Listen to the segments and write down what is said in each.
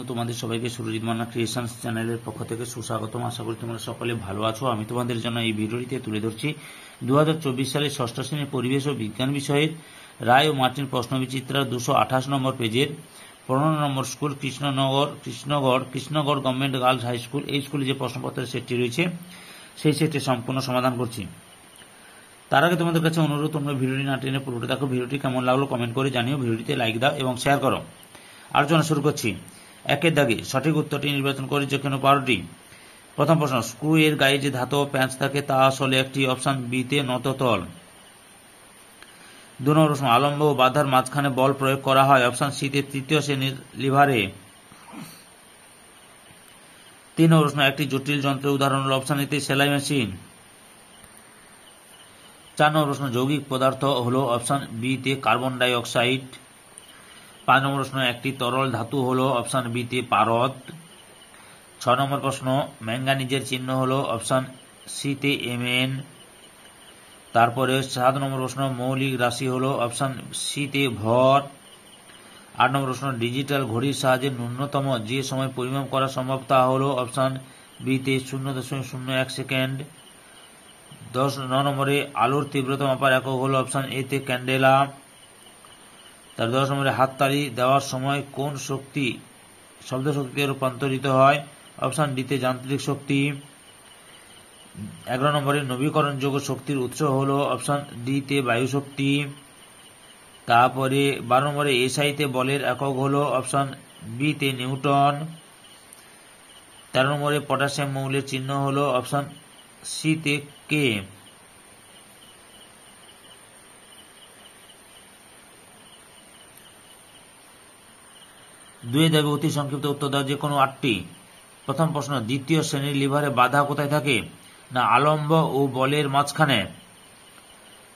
তোমাদের সবাইকে সুরজিৎ মান্না ক্রিয়েশনস চ্যানেলের পক্ষ থেকে সুস্বাগতম। আশা করি তোমরা সকলে ভালো আছো। আমি তোমাদের জন্য এই ভিডিওটিতে তুলে ধরছি 2024 সালের ষষ্ঠ শ্রেণীর পরিবেশ ও বিজ্ঞান বিষয়ের রায় ও মার্টিন প্রশ্নবিচিত্রা 228 নম্বর পেজের 15 নম্বর school Krishnagarh government girls high school, এই স্কুলে যে প্রশ্নপত্রের সেটটি রয়েছে সেই সেটটি সম্পূর্ণ সমাধান করছি। তার আগে তোমাদের কাছে অনুরোধ, তোমরা ভিডিওটি না টেনে পুরোটা দেখো। ভিডিওটি কেমন লাগলো কমেন্ট করে জানিও, ভিডিওটিতে লাইক দাও এবং শেয়ার করো। আলোচনা শুরু করছি। একের দাগে সঠিক উত্তরটি নির্বাচন করে যে কোনো 12টি। প্রথম প্রশ্ন, স্ক্রু এর গায়ে যে ধাতব প্যাঁচ থাকে তা আসলে একটি। অপশন বি তে নততল। 2 নম্বর প্রশ্ন, আলম্ব ও বাধার মাঝখানে বল প্রয়োগ করা হয়। অপশন সি তে তৃতীয় শ্রেণীর লিভারে। 3 নম্বর প্রশ্ন, একটি জটিল যন্ত্রের উদাহরণ হল। অপশন এ তে সেলাই মেশিন। 4 নম্বর প্রশ্ন, যৌগিক পদার্থ হলো। অপশন বি তে কার্বন ডাই অক্সাইড। 5 নম্বর প্রশ্ন, একটি তরল ধাতু হলো। অপশন বি তে পারদ। 6 নম্বর প্রশ্ন, ম্যাঙ্গানিজের চিহ্ন হলো। অপশন সি তে Mn। তারপরে 7 নম্বর প্রশ্ন, মৌলিক রাশি হলো। অপশন সি তে ভর। 8 নম্বর প্রশ্ন, ডিজিটাল ঘড়ির সাহায্যে ন্যূনতম যে সময় পরিমাপ করা সম্ভব তা হলো। অপশন বি তে 0.01 সেকেন্ড। 9 নম্বরে আলোর তীব্রতা মাপার একক হলো। অপশন এ তে ক্যান্ডেলা। তার 10 নম্বরে হাততালি দেওয়ার সময় কোন শক্তি শব্দ শক্তিতে রূপান্তরিত হয়। অপশন ডি তে যান্ত্রিক শক্তি। 11 নম্বরে নবীকরণযোগ্য শক্তির উৎস হলো। অপশন ডি তে বায়ু শক্তি। তারপরে 12 নম্বরে এসআই তে বলের একক হলো। অপশন বি তে নিউটন। 13 নম্বরে পটাশিয়াম মৌলের চিহ্ন হলো। অপশন সি তে কে। দুই দাগে অতি সংক্ষিপ্ত উত্তর দাও যে কোনো 8টি। প্রথম প্রশ্ন, দ্বিতীয় শ্রেণীর লিভারে বাধা কোথায় থাকে? না আলম্ব ও বলের মাঝখানে।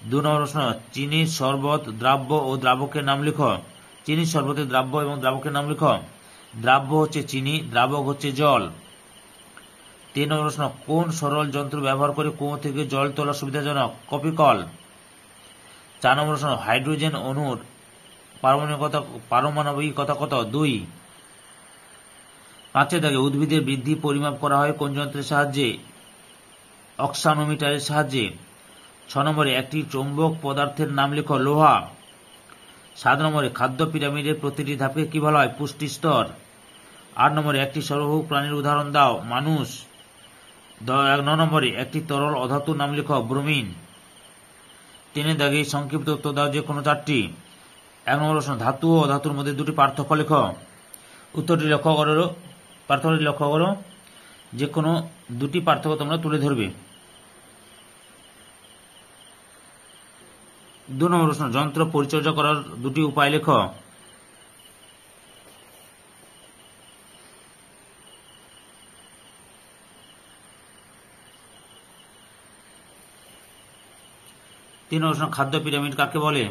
2 নম্বর প্রশ্ন, চিনির শরবত দ্রাব্য ও দ্রাবকের নাম লিখো। চিনির শরবতের দ্রাব্য এবং দ্রাবকের নাম লিখো। দ্রাব্য হচ্ছে চিনি, দ্রাবক হচ্ছে জল। 3 নম্বর প্রশ্ন, কোন সরল যন্ত্র ব্যবহার করে কুয়ো থেকে জল তোলা সুবিধাজনক? কপিকল। 4 নম্বর প্রশ্ন, হাইড্রোজেন অণুর পারমাণবিকতা কত? 2। 5 দাগে উদ্ভিদের বৃদ্ধি পরিমাপ করা হয় কোন যন্ত্রের সাহায্যে? অক্সানোমিটারের সাহায্যে। 6 নম্বরে একটি চৌম্বক পদার্থের নাম লেখো। লোহা। 7 নম্বরে খাদ্য পিরামিডের প্রতিটি ধাপকে কি বলা হয়? পুষ্টি স্তর। 8 নম্বরে একটি সর্বভৌম প্রাণীর উদাহরণ দাও। মানুষ। 9 নম্বরে একটি তরল অধাতুর নাম লেখো। ব্রোমিন। 3 দাগে সংক্ষিপ্ত উত্তর দাও যে কোনো 4টি। 1 নম্বর প্রশ্ন, ধাতু ও অধাতুর মধ্যে দুটি পার্থক্য লেখো। উত্তরটি লক্ষ্য করো, যে কোনো দুটি পার্থক্য তোমরা তুলে ধরবে। 2 নম্বর প্রশ্ন, যন্ত্র পরিচর্যা করার দুটি উপায় লেখো। 3 নম্বর প্রশ্ন, খাদ্য পিরামিড কাকে বলে?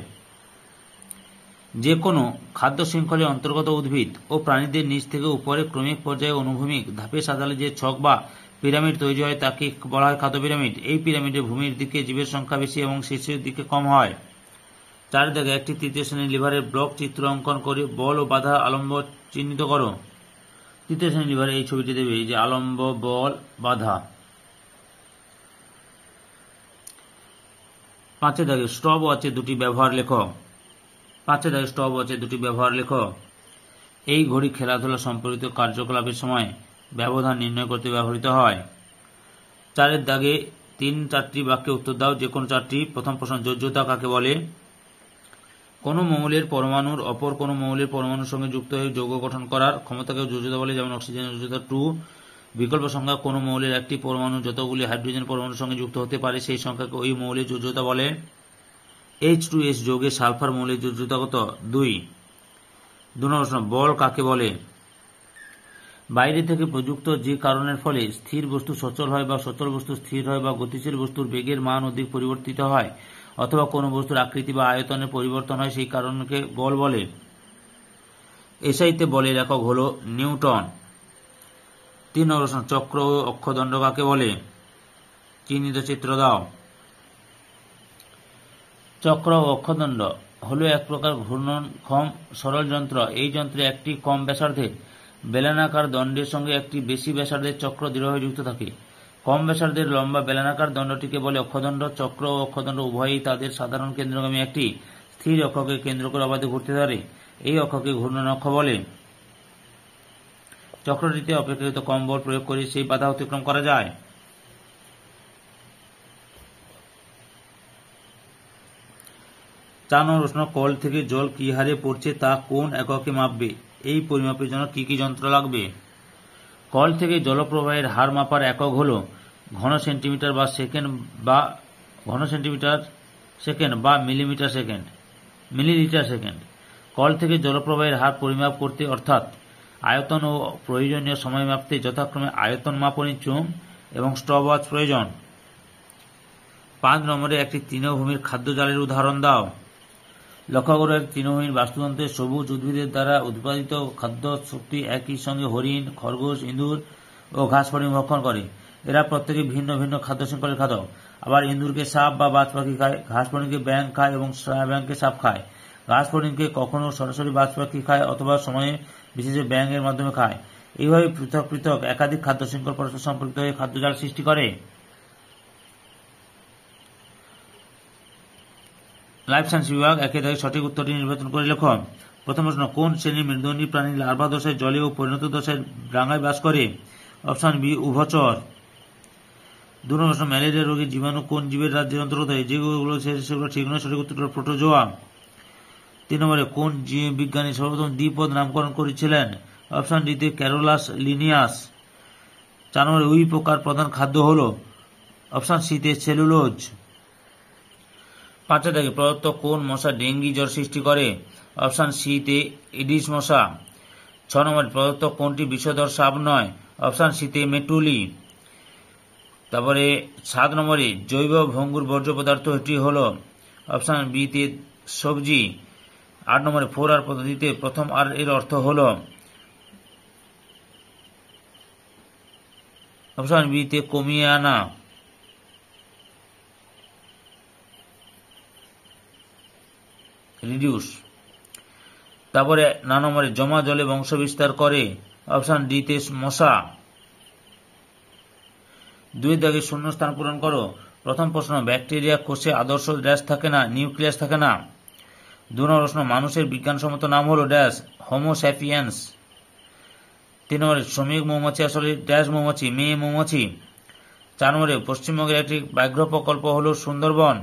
যে কোনো খাদ্য শৃঙ্খলের অন্তর্গত উদ্ভিদ ও প্রাণীদের নিচ থেকে উপরে ক্রমিক পর্যায়ে অনুভূমিক ধাপে সাজালে যে ছক বা পিরামিড তৈরি হয় তাকে বলা হয় খাদ্য পিরামিড। এই পিরামিডের ভূমির দিকে জীবের সংখ্যা বেশি এবং শীর্ষের দিকে কম হয়। 4 দাগে একটি তৃতীয় শ্রেণীর লিভারের ব্লক চিত্র অঙ্কন করে বল ও বাধা আলম্ব চিহ্নিত করো। তৃতীয় শ্রেণীর লিভারে এই ছবিটি দেবে, যে আলম্ব, বল, বাধা। 5 দাগে স্টপ ওয়াচের দুটি ব্যবহার লেখো। 5 দাগে স্টপ ওয়াচের দুটি ব্যবহার লেখো। এই ঘড়ি খেলাধুলা সম্পর্কিত কার্যকলাপের সময় ব্যবধান নির্ণয় করতে ব্যবহৃত হয়। 4 দাগে 3-4টি বাক্যে উত্তর দাও যে কোনো 4টি। প্রথম প্রশ্ন, যোজ্যতা কাকে বলে? কোনো মৌলের পরমাণুর অপর কোনো মৌলের পরমাণুর সঙ্গে যুক্ত হয়ে যৌগ গঠন করার ক্ষমতাকে যোজ্যতা বলে, যেমন অক্সিজেনের যোজ্যতা 2। বিকল্প সংখ্যা, কোনো মৌলের একটি পরমাণু যতগুলি হাইড্রোজেন পরমাণুর সঙ্গে যুক্ত হতে পারে সেই সংখ্যাকে ওই মৌলের যোজ্যতা বলে। H2S যৌগে সালফার মৌলের যোজ্যতা কত? 2। 2 নম্বর প্রশ্ন, বল কাকে বলে? বাইরে থেকে প্রযুক্ত যে কারণের ফলে স্থির বস্তু সচল হয় বা সচল বস্তু স্থির হয় বা গতিশীল বস্তুর বেগের মান অধিক পরিবর্তিত হয় অথবা কোনো বস্তুর আকৃতি বা আয়তনের পরিবর্তন হয় সেই কারণকে বল বলে। এসআইতে বলের একক হলো নিউটন। 3 নম্বর প্রশ্ন, চক্র ও অক্ষদণ্ড কাকে বলে? চিহ্নিত চিত্র দাও। চক্র ও অক্ষদণ্ড হলো এক প্রকার ঘূর্ণনক্ষম সরল যন্ত্র। এই যন্ত্রে একটি কম ব্যাসার্ধের বেলনাকার দণ্ডের সঙ্গে একটি বেশি ব্যাসার্ধের চক্র দৃঢ়ভাবে যুক্ত থাকে। কম ব্যাসার্ধের লম্বা বেলনাকার দণ্ডটিকে বলে অক্ষদণ্ড। চক্র ও অক্ষদণ্ড উভয়ই তাদের সাধারণ কেন্দ্রগামী একটি স্থির অক্ষকে কেন্দ্র করে অবাধে ঘুরতে পারে। এই অক্ষকে ঘূর্ণন অক্ষ বলে। চক্রটিতে অপেক্ষাকৃত কম বল প্রয়োগ করে সেই বাধা অতিক্রম করা যায়। 4 নম্বর প্রশ্ন, কল থেকে জল কি হারে পড়ছে তা কোন এককে মাপবে? এই পরিমাপের জন্য কি কি যন্ত্র লাগবে? কল থেকে জলপ্রবাহের হার মাপার একক হল ঘন সেন্টিমিটার সেকেন্ড বা মিলিলিটার সেকেন্ড। কল থেকে জলপ্রবাহের হার পরিমাপ করতে অর্থাৎ আয়তন ও প্রয়োজনীয় সময় মাপতে যথাক্রমে আয়তন মাপনী চুম এবং স্টপওয়াচ প্রয়োজন। 5 নম্বরে একটি তৃণভূমির খাদ্য জালের উদাহরণ দাও। লক্ষ্য করো, তৃণভূমির বাস্তুতন্ত্রে সবুজ উদ্ভিদের দ্বারা উৎপাদিত খাদ্য শক্তি একই সঙ্গে হরিণ, খরগোশ, ইঁদুর ও ঘাস ফড়িং ভক্ষণ করে। এরা প্রত্যেকে ভিন্ন ভিন্ন খাদ্য শৃঙ্খলের খাদক। আবার ইঁদুরকে সাপ বা বাজ পাখি খায়, ঘাস ফড়িংকে ব্যাঙ খায় এবং ব্যাঙকে সাপ খায়। ঘাস ফড়িংকে কখনো সরাসরি বাজ পাখি খায় অথবা সময়ে বিশেষে ব্যাঙের মাধ্যমে খায়। এইভাবে পৃথক পৃথক একাধিক খাদ্য শৃঙ্খল পরস্পর সম্পর্কিত হয়ে খাদ্যজাল সৃষ্টি করে। লাইফ সায়েন্স বিভাগ, একে দাগে সঠিক উত্তরটি নির্বাচন করে লেখো। প্রথম প্রশ্ন, কোন শ্রেণীর মেরুদণ্ডী প্রাণী লার্ভা দশায় জলে ও পরিণত দশায় ডাঙায় বাস করে? অপশন বি, উভচর। 2 নম্বর প্রশ্ন, ম্যালেরিয়া রোগীর জীবাণু কোন জীবের রাজ্যের অন্তর্গত? যেগুলো সেগুলো ঠিক নয়, সঠিক উত্তর হল প্রোটোজোয়া। 3 নম্বরে কোন বিজ্ঞানী সর্বপ্রথম দ্বিপদ নামকরণ করেছিলেন? অপশন ডিতে ক্যারোলাস লিনিয়াস। 4 নম্বরে উই পোকার প্রধান খাদ্য হল? অপশন সিতে সেলুলোজ। 5 থেকে প্রদত্ত কোন মশা ডেঙ্গি জ্বর সৃষ্টি করে? অপশন সিতে এডিস মশা। 6 নম্বরে প্রদত্ত কোনটি বিষধর সাপ নয়? অপশন সিতে মেটুলি। তারপরে 7 নম্বরে জৈব ভঙ্গুর বর্জ্য পদার্থ এটি হল? অপশন বিতে সবজি। 8 নম্বরে 4R পদ্ধতিতে প্রথম আর এর অর্থ হল? অপশন বিতে কমিয়ে আনা। রিডিউস। তারপরে 9 নম্বরে জমা জলে বংশ বিস্তার করে? অপশন ডিতে মশা। 2 দাগে শূন্য স্থান পূরণ করো। প্রথম প্রশ্ন, ব্যাকটেরিয়া কোষে আদর্শ ড্যাশ থাকে না, নিউক্লিয়াস থাকে না। 2 নম্বর প্রশ্ন, মানুষের বিজ্ঞানসম্মত নাম হল ড্যাশ, হোমো স্যাপিয়েন্স। 3 নম্বরে শ্রমিক মৌমাছি আসলে ড্যাশ মৌমাছি, মেয়ে মৌমাছি। 4 নম্বরে পশ্চিমবঙ্গের একটি ব্যাঘ্র প্রকল্প হল সুন্দরবন।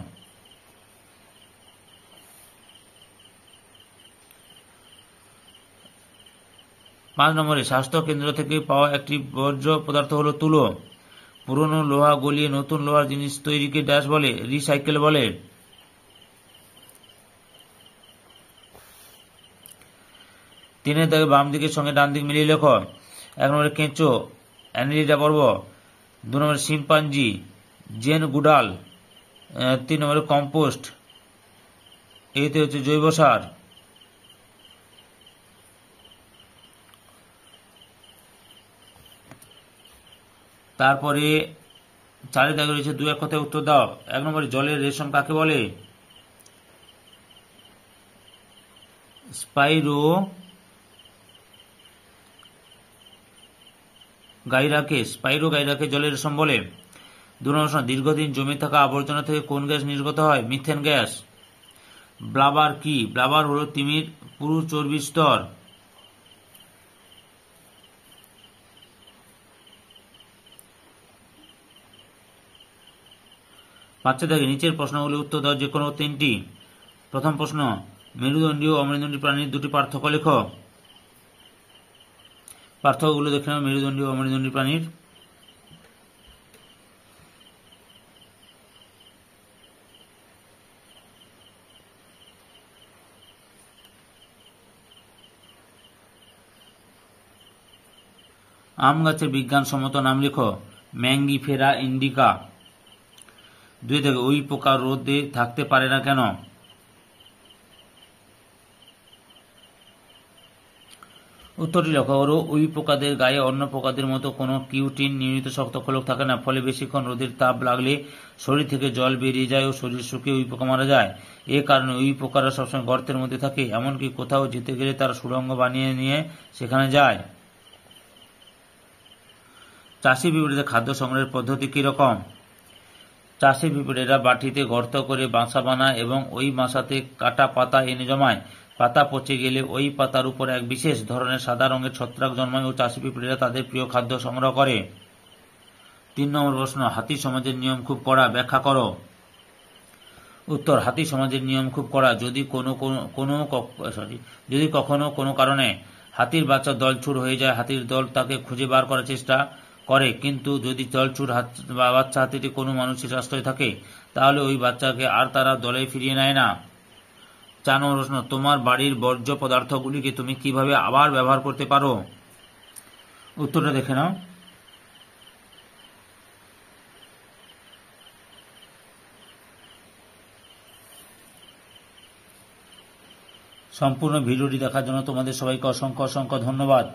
5 নম্বরে স্বাস্থ্য কেন্দ্র থেকে পাওয়া একটি বর্জ্য পদার্থ হল তুলো। পুরনো লোহা গলিয়ে নতুন লোহার জিনিস তৈরিকে ড্যাশ বলে, রিসাইকেল বলে। 3 দাগে বাম দিকের সঙ্গে ডান দিক মিলিয়ে লেখো। 1 নম্বরে কেঁচো, অ্যানিলিডা পর্ব। 2 নম্বরে শিম্পাঞ্জি, জেন গুডাল। 3 নম্বরে কম্পোস্ট, এতে হচ্ছে জৈব সার। তারপরে 4 দাগে রয়েছে 2 এক কথায় উত্তর দাও। 1 নম্বরে জলের রেশম কাকে বলে? স্পাইরো গাইরাকে জলের রেশম বলে। 2 নম্বর, দীর্ঘদিন জমে থাকা আবর্জনা থেকে কোন গ্যাস নির্গত হয়? Methane gas. ব্লাবার কি? ব্লাবার হল তিমির পুরু চর্বির স্তর। 5 দাগে নিচের প্রশ্নগুলি উত্তর দাও যে কোনো 3টি। প্রথম প্রশ্ন, মেরুদণ্ডী ও অমেরুদণ্ডী প্রাণীর 2টি পার্থক্য লেখো। পার্থক্যগুলো দেখে নাও মেরুদণ্ডী ও অমেরুদণ্ডী প্রাণীর। আম গাছের বিজ্ঞানসম্মত নাম লেখো। Mangifera indica. 2 থেকে উই পোকা রোদে থাকতে পারে না কেন? উত্তরটি লক্ষ্য করো। উই পোকাদের গায়ে অন্য পোকাদের মতো কোনো কিউটিন নির্মিত শক্ত খোলক থাকে না, ফলে বেশিক্ষণ রোদের তাপ লাগলে শরীর থেকে জল বেরিয়ে যায় ও শরীর শুকিয়ে উই পোকা মারা যায়। এ কারণে উই পোকারা সবসময় গর্তের মধ্যে থাকে, এমনকি কোথাও যেতে গেলে তারা সুড়ঙ্গ বানিয়ে নিয়ে সেখানে যায়। চাষি পিঁপড়েদের খাদ্য সংগ্রহের পদ্ধতি কিরকম? চাষি পিঁপড়েরা বাটিতে গর্ত করে বাসা বানায় এবং ওই বাসাতে কাটা পাতা এনে জমায়। পাতা পচে গেলে ওই পাতার উপর এক বিশেষ ধরনের সাদা রঙের ছত্রাক জন্মায় ও চাষি পিঁপড়েরা তাদের প্রিয় খাদ্য সংগ্রহ করে। 3 নম্বর প্রশ্ন, হাতি সমাজের নিয়ম খুব কড়া, ব্যাখ্যা করো। উত্তর, হাতি সমাজের নিয়ম খুব কড়া। যদি কখনো কোনো কারণে হাতির বাচ্চা দলছুট হয়ে যায়, হাতির দল তাকে খুঁজে বার করার চেষ্টা করে, কিন্তু যদি দলছুট বাচ্চা হাতিটি কোনো মানুষের আশ্রয় থাকে, তাহলে ওই বাচ্চাকে আর তারা দলে ফিরিয়ে নেয় না। 4 নম্বর প্রশ্ন, তোমার বাড়ির বর্জ্য পদার্থগুলিকে তুমি কিভাবে আবার ব্যবহার করতে পারো? উত্তরটা দেখে নাও। সম্পূর্ণ ভিডিওটি দেখার জন্য তোমাদের সবাইকে অসংখ্য অসংখ্য ধন্যবাদ।